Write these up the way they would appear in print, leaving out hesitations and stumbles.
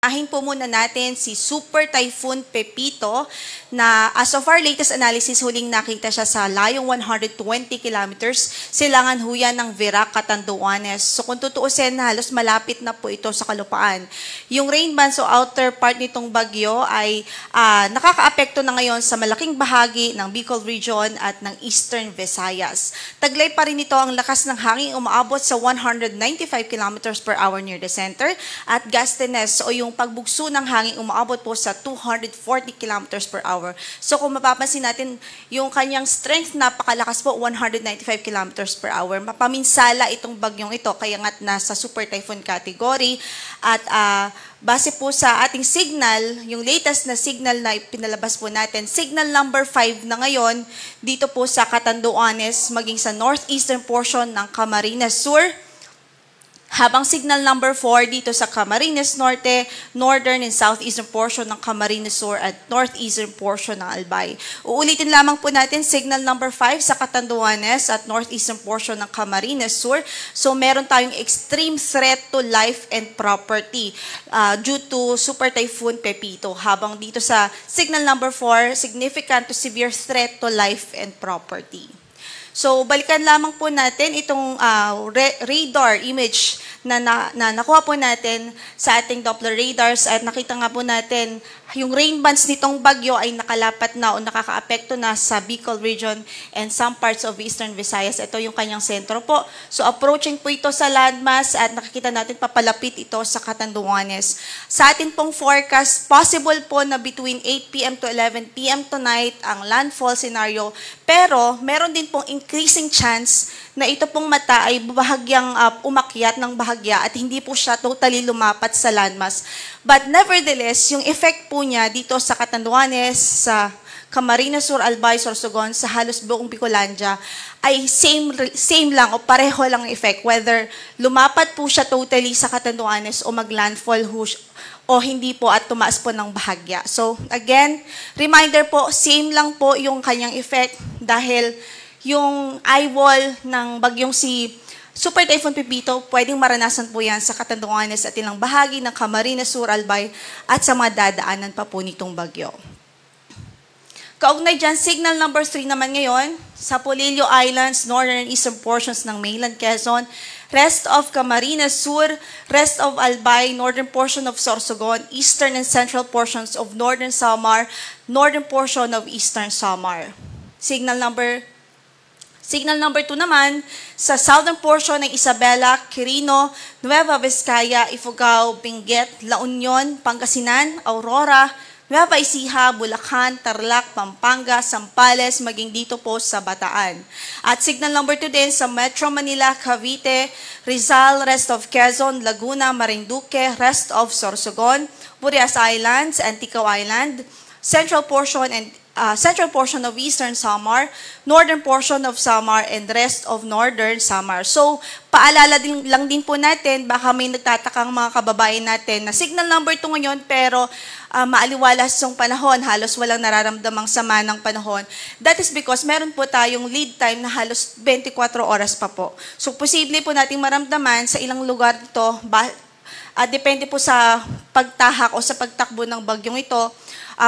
Ahin po muna natin si Super Typhoon Pepito na as of our latest analysis, huling nakita siya sa layong 120 kilometers. Silangan ho yan ng Virac, Catanduanes. So kung tutuusin, halos malapit na po ito sa kalupaan. Yung rain band, so outer part nitong bagyo ay nakakaapekto na ngayon sa malaking bahagi ng Bicol Region at ng Eastern Visayas. Taglay pa rin ito ang lakas ng hangin umaabot sa 195 kilometers per hour near the center at gustiness o yung pagbugso ng hangin umaabot po sa 240 kilometers per hour. So kung mapapansin natin, yung kanyang strength napakalakas po, 195 kilometers per hour. Mapaminsala itong bagyong ito, kaya nga't nasa super typhoon category. At base po sa ating signal, yung latest na signal na pinalabas po natin, signal number 5 na ngayon, dito po sa Catanduanes, maging sa northeastern portion ng Camarines Sur, habang signal number 4 dito sa Camarines Norte, northern and southeastern portion ng Camarines Sur at northeastern portion ng Albay. Uulitin lamang po natin signal number 5 sa Catanduanes at northeastern portion ng Camarines Sur. So meron tayong extreme threat to life and property due to Super Typhoon Pepito. Habang dito sa signal number 4, significant to severe threat to life and property. So, balikan lamang po natin itong radar image na nakuha po natin sa ating Doppler radars at nakita nga po natin yung rain bands nitong bagyo ay nakalapat na o nakakaapekto na sa Bicol Region and some parts of Eastern Visayas. Ito yung kanyang sentro po. So, approaching po ito sa landmass at nakikita natin papalapit ito sa Catanduanes. Sa atin pong forecast, possible po na between 8 p.m. to 11 p.m. tonight ang landfall scenario. Pero, meron din pong increasing chance na ito pong mata ay bahagyang umakyat ng bahagya at hindi po siya totally lumapat sa landmass. But nevertheless, yung effect po niya dito sa Catanduanes, sa Camarines Sur, Albay, Sorsogon, sa halos buong Bicolandia, ay same lang o pareho lang ang effect. Whether lumapat po siya totally sa Catanduanes o maglandfall o hindi po at tumaas po ng bahagya. So again, reminder po, same lang po yung kanyang effect dahil yung eye wall ng bagyong si Super Typhoon Pepito, pwedeng maranasan po yan sa Catanduanes at ilang bahagi ng Camarines Sur, Albay at sa mga dadaanan pa po nitong bagyo. Kaugnay dyan, signal number 3 naman ngayon, sa Polillo Islands, northern and eastern portions ng mainland Quezon, rest of Camarines Sur, rest of Albay, northern portion of Sorsogon, eastern and central portions of northern Samar, northern portion of eastern Samar. Signal number 2 naman, sa southern portion ng Isabela, Quirino, Nueva Vizcaya, Ifugao, Benguet, La Union, Pangasinan, Aurora, Nueva Ecija, Bulacan, Tarlac, Pampanga, Zambales, maging dito po sa Bataan. At signal number 2 din sa Metro Manila, Cavite, Rizal, rest of Quezon, Laguna, Marinduque, rest of Sorsogon, Burias Islands, Antigua Island, central portion of Eastern Samar, northern portion of Samar, and rest of northern Samar. So, paalala lang din po natin, baka may nagtatakang mga kababayan natin na signal number 2 ngayon, pero maaliwalas yung panahon, halos walang nararamdamang sama ng panahon. That is because meron po tayong lead time na halos 24 oras pa po. So, posible po nating maramdaman sa ilang lugar ito, depende po sa pagtahak o sa pagtakbo ng bagyong ito,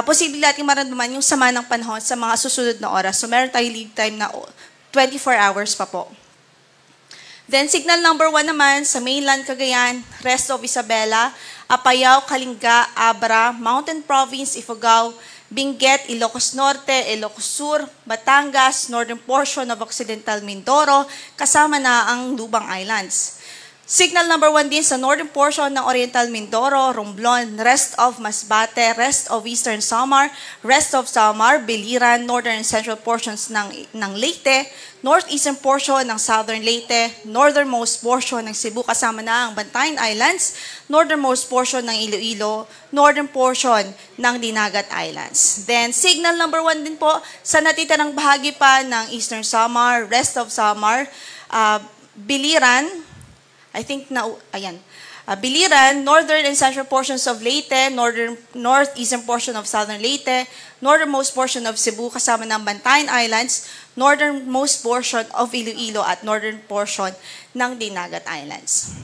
posible natin maramdaman yung sama ng panahon sa mga susunod na oras. So, meron tayong lead time na 24 hours pa po. Then, signal number 1 naman sa mainland Cagayan, rest of Isabela, Apayao, Kalinga, Abra, Mountain Province, Ifugao, Benguet, Ilocos Norte, Ilocos Sur, Batangas, northern portion of Occidental Mindoro, kasama na ang Lubang Islands. Signal number 1 din sa northern portion ng Oriental Mindoro, Romblon, rest of Masbate, rest of Eastern Samar, rest of Samar, Biliran, northern and central portions ng Leyte, northeastern portion ng Southern Leyte, northernmost portion ng Cebu kasama na ang Bantayan Islands, northernmost portion ng Iloilo, northern portion ng Dinagat Islands. Then signal number 1 din po sa natitirang bahagi pa ng Eastern Samar, rest of Samar, Biliran, Biliran, northern and central portions of Leyte, northeastern portion of southern Leyte, northernmost portion of Cebu kasama ng Bantayan Islands, northernmost portion of Iloilo at northern portion ng Dinagat Islands.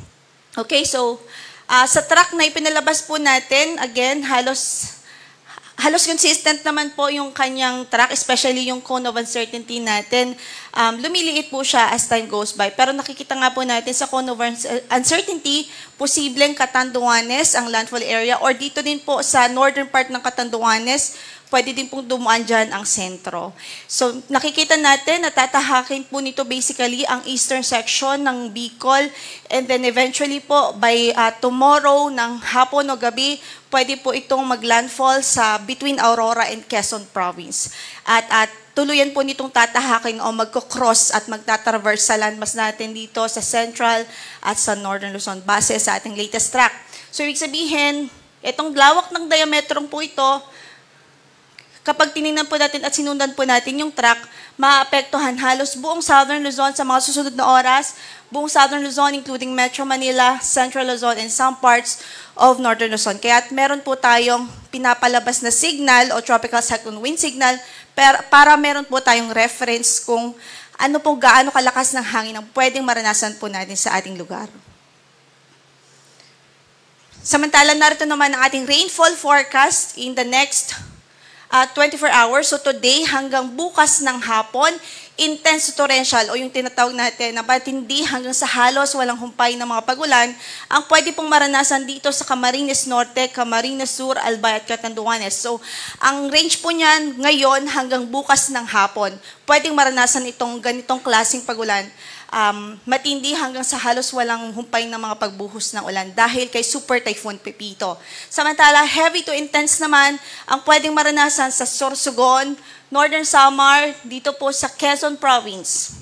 Okay, so Sa track na ipinalabas po natin, again, halos consistent naman po yung kanyang track, especially yung cone of uncertainty natin. Lumiliit po siya as time goes by. Pero nakikita nga po natin sa cone of uncertainty, posibleng Catanduanes ang landfall area, or dito din po sa northern part ng Catanduanes, pwede din pong dumaan dyan ang sentro. So, nakikita natin, natatahakin po nito basically ang eastern section ng Bicol, and then eventually po, by tomorrow ng hapon o gabi, pwede po itong maglandfall sa between Aurora and Quezon Province. At tuluyan po nitong tatahakin o magko-cross at magtatraverse sa landmass natin dito sa Central at sa Northern Luzon, base sa ating latest track. So, ibig sabihin, itong lawak ng diametrong po ito, kapag tinignan po natin at sinundan po natin yung track, maapektuhan halos buong Southern Luzon sa mga susunod na oras, buong Southern Luzon including Metro Manila, Central Luzon, and some parts of Northern Luzon. Kaya meron po tayong pinapalabas na signal o tropical cyclone wind signal para meron po tayong reference kung ano po gaano kalakas ng hangin ang pwedeng maranasan po natin sa ating lugar. Samantala, narito naman ang ating rainfall forecast in the next 24 hours. So today hanggang bukas ng hapon, intense torrential o yung tinatawag natin na matindi hanggang sa halos walang humpay na mga pagulan ang pwede pong maranasan dito sa Camarines Norte, Camarines Sur, Albay at Catanduanes. So ang range po niyan ngayon hanggang bukas ng hapon, pwedeng maranasan itong ganitong klaseng pagulan. Matindi hanggang sa halos walang humpay ng mga pagbuhos ng ulan dahil kay Super Typhoon Pepito. Samantala, heavy to intense naman ang pwedeng maranasan sa Sorsogon, Northern Samar, dito po sa Quezon Province.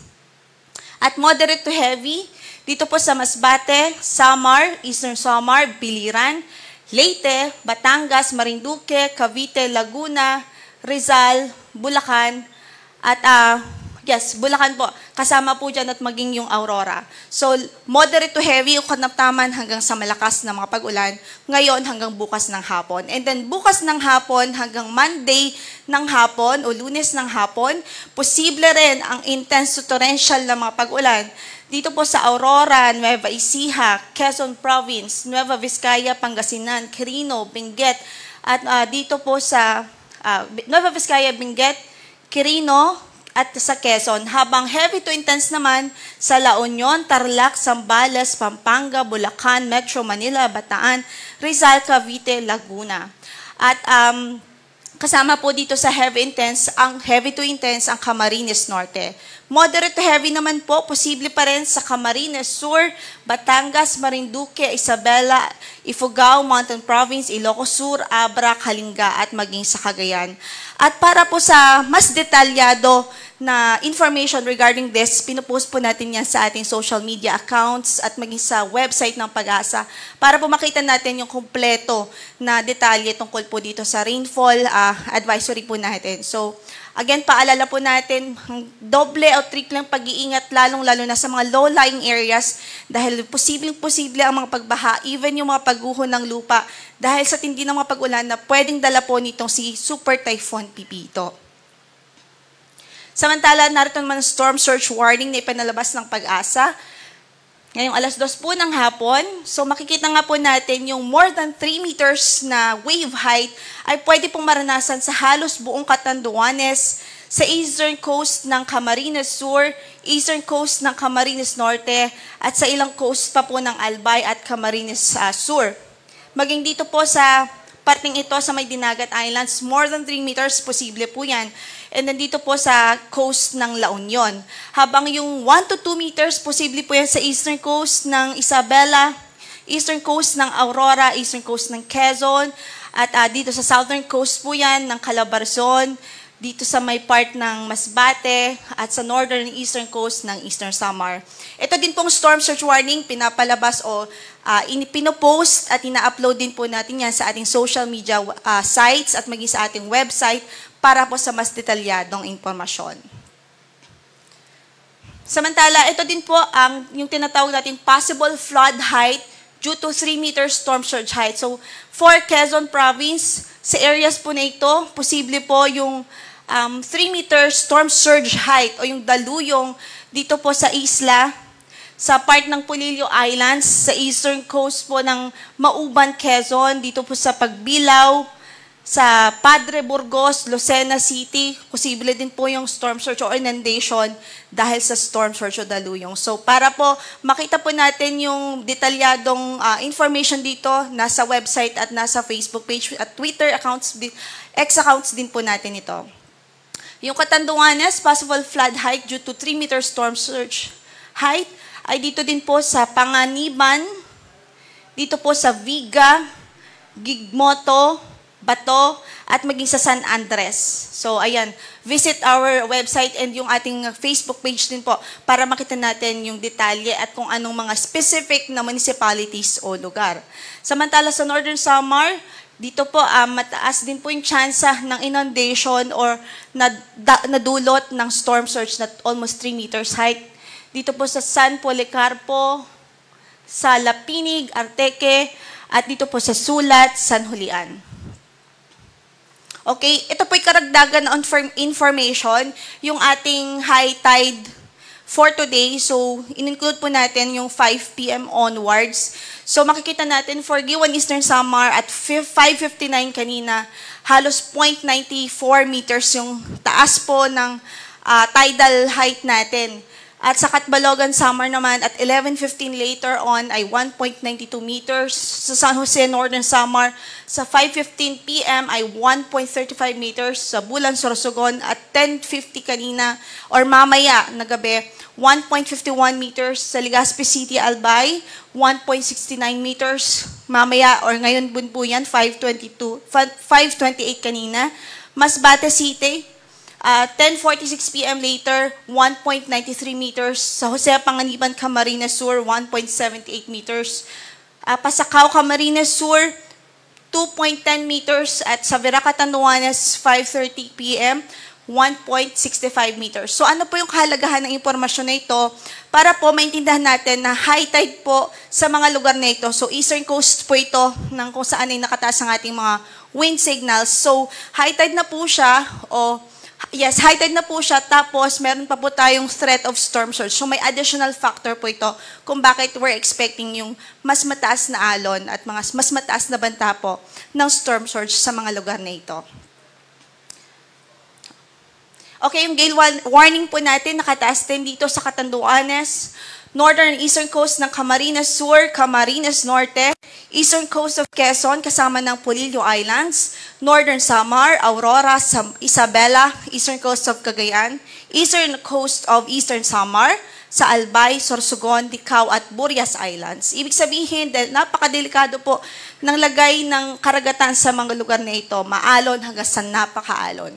At moderate to heavy, dito po sa Masbate, Samar, Eastern Samar, Biliran, Leyte, Batangas, Marinduque, Cavite, Laguna, Rizal, Bulacan, at Bulacan po. Kasama po dyan at maging yung Aurora. So, moderate to heavy yung kanaptaman hanggang sa malakas na mga pag-ulan. Ngayon hanggang bukas ng hapon. And then bukas ng hapon hanggang Monday ng hapon o Lunes ng hapon, posible rin ang intense to torrential na mga pag-ulan. Dito po sa Aurora, Nueva Ecija, Quezon Province, Nueva Vizcaya, Pangasinan, Quirino, Benguet, at dito po sa Nueva Vizcaya, Benguet, Quirino, at sa Quezon, habang heavy to intense naman sa La Union, Tarlac, Zambales, Pampanga, Bulacan, Metro Manila, Bataan, Rizal, Cavite, Laguna. At kasama po dito sa heavy to intense ang Camarines Norte. Moderate to heavy naman po, posible pa rin sa Camarines Sur, Batangas, Marinduque, Isabela, Ifugao, Mountain Province, Ilocos Sur, Abra, Kalinga, at maging sa Cagayan. At para po sa mas detalyado na information regarding this, pinupost po natin yan sa ating social media accounts at maging sa website ng Pag-asa para po makita natin yung kumpleto na detalye tungkol po dito sa rainfall advisory po natin. So, again, paalala po natin, doble o tripling pag-iingat lalong-lalo na sa mga low-lying areas dahil posibleng-posible ang mga pagbaha, even yung mga pagguho ng lupa dahil sa tindi ng mga pag-ulan na pwedeng dala po nitong si Super Typhoon Pepito. Samantala, narito naman ang storm surge warning na ipinalabas ng Pag-asa. Ngayong 2:00 po ng hapon, so makikita nga po natin yung more than 3 meters na wave height ay pwede pong maranasan sa halos buong Catanduanes, sa eastern coast ng Camarines Sur, eastern coast ng Camarines Norte, at sa ilang coast pa po ng Albay at Camarines Sur. Maging dito po sa parting ito sa may Dinagat Islands, more than 3 meters, posible po yan. And then dito po sa coast ng La Union. Habang yung 1 to 2 meters, posible po yan sa eastern coast ng Isabela, eastern coast ng Aurora, eastern coast ng Quezon, at dito sa southern coast po yan ng Calabarzon, dito sa may part ng Masbate, at sa northern and eastern coast ng Eastern Samar. Ito din pong storm surge warning, pinapalabas o pinopost at ina-upload din po natin yan sa ating social media sites at maging sa ating website para po sa mas detalyadong impormasyon. Samantala, ito din po ang yung tinatawag natin possible flood height due to 3 meters storm surge height. So, for Quezon Province, sa areas po na ito, posible po yung 3 meters storm surge height o yung daluyong dito po sa isla, sa part ng Polillo Islands, sa eastern coast po ng Mauban, Quezon, dito po sa Pagbilao, sa Padre Burgos, Lucena City, posible din po yung storm surge o inundation dahil sa storm surge o daluyong. So para po makita po natin yung detalyadong information dito, nasa website at nasa Facebook page at Twitter accounts, X accounts din po natin ito. Yung Catanduanes, possible flood height due to 3-meter storm surge height ay dito din po sa Panganiban, dito po sa Viga, Gigmoto, Bato, at maging sa San Andres. So, ayan, visit our website and yung ating Facebook page din po para makita natin yung detalye at kung anong mga specific na municipalities o lugar. Samantala sa Northern Samar, dito po mataas din po yung tsansa ng inundation or nadulot ng storm surge na almost 3 meters height. Dito po sa San Policarpo, sa Lapinig, Arteque, at dito po sa Sulat, San Julian. Okay, ito po'y karagdagan na information, yung ating high tide for today. So, in-include po natin yung 5 p.m. onwards. So, makikita natin for Giwan Eastern Samar at 5:59 kanina, halos 0.94 meters yung taas po ng tidal height natin. At sa Catbalogan Samar naman at 11:15 later on ay 1.92 meters. Sa San Jose Northern Samar sa 5:15 p.m. ay 1.35 meters. Sa Bulan, Sorsogon at 10:50 kanina or mamaya na gabi 1.51 meters. Sa Legazpi City, Albay 1.69 meters. Mamaya or ngayon po yan 5:28 kanina. Masbate City 10:46 p.m. later, 1.93 meters. Sa Jose Panganiban, Camarines Sur, 1.78 meters. Pasacao, Camarines Sur, 2.10 meters. At sa Vera, Catanduanes, 5:30 p.m., 1.65 meters. So ano po yung kahalagahan ng impormasyon na ito para po maintindihan natin na high tide po sa mga lugar na ito. So eastern coast po ito ng kung saan ay nakataas ang ating mga wind signals. So high tide na po siya Yes, high tide na po siya, tapos meron pa po tayong threat of storm surge. So may additional factor po ito kung bakit we're expecting yung mas mataas na alon at mas mataas na banta po ng storm surge sa mga lugar na ito. Okay, yung gale warning po natin, nakataas din dito sa Catanduanes, northern and eastern coast ng Camarines Sur, Camarines Norte, eastern coast of Quezon kasama ng Polillo Islands, northern Samar, Aurora, Isabela, eastern coast of Cagayan, eastern coast of eastern Samar, sa Albay, Sorsogon, Dicao at Burias Islands. Ibig sabihin, dahil napakadelikado po ng lagay ng karagatan sa mga lugar na ito, maalon hanggang sa napakaalon.